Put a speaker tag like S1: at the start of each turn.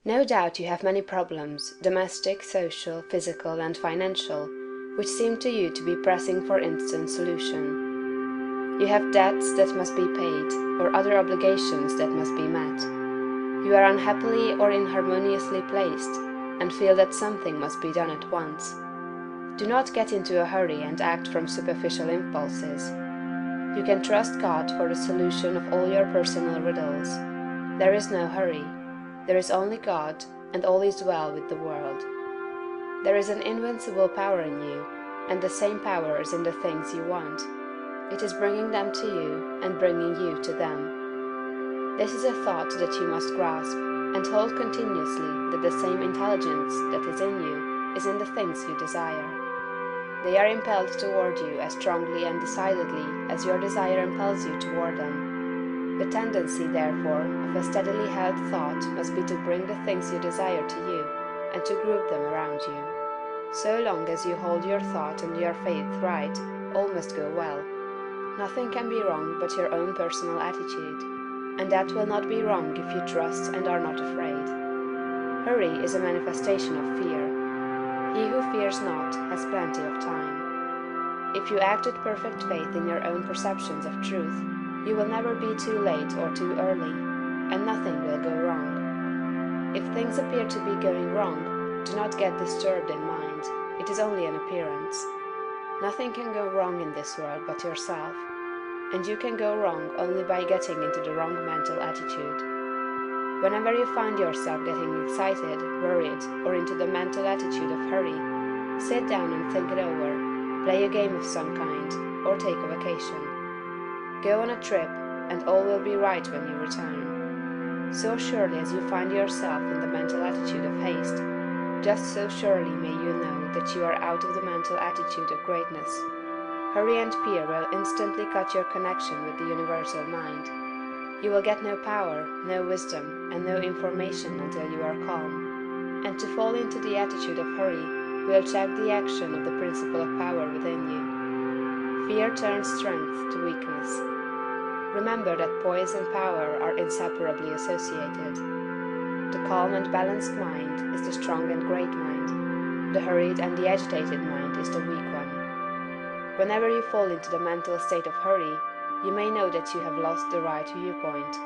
S1: No doubt you have many problems, domestic, social, physical, and financial, which seem to you to be pressing for instant solution. You have debts that must be paid, or other obligations that must be met. You are unhappily or inharmoniously placed, and feel that something must be done at once. Do not get into a hurry and act from superficial impulses. You can trust God for the solution of all your personal riddles. There is no hurry. There is only God, and all is well with the world. There is an invincible power in you, and the same power is in the things you want. It is bringing them to you, and bringing you to them. This is a thought that you must grasp, and hold continuously that the same intelligence that is in you is in the things you desire. They are impelled toward you as strongly and decidedly as your desire impels you toward them. The tendency, therefore, of a steadily held thought must be to bring the things you desire to you, and to group them around you. So long as you hold your thought and your faith right, all must go well. Nothing can be wrong but your own personal attitude, and that will not be wrong if you trust and are not afraid. Hurry is a manifestation of fear. He who fears not has plenty of time. If you act with perfect faith in your own perceptions of truth, you will never be too late or too early, and nothing will go wrong. If things appear to be going wrong, do not get disturbed in mind. It is only an appearance. Nothing can go wrong in this world but yourself, and you can go wrong only by getting into the wrong mental attitude. Whenever you find yourself getting excited, worried, or into the mental attitude of hurry, sit down and think it over, play a game of some kind, or take a vacation. Go on a trip, and all will be right when you return. So surely as you find yourself in the mental attitude of haste, just so surely may you know that you are out of the mental attitude of greatness. Hurry and fear will instantly cut your connection with the universal mind. You will get no power, no wisdom, and no information until you are calm. And to fall into the attitude of hurry will check the action of the principle of power within you. Fear turns strength to weakness. Remember that poise and power are inseparably associated. The calm and balanced mind is the strong and great mind. The hurried and the agitated mind is the weak one. Whenever you fall into the mental state of hurry, you may know that you have lost the right viewpoint,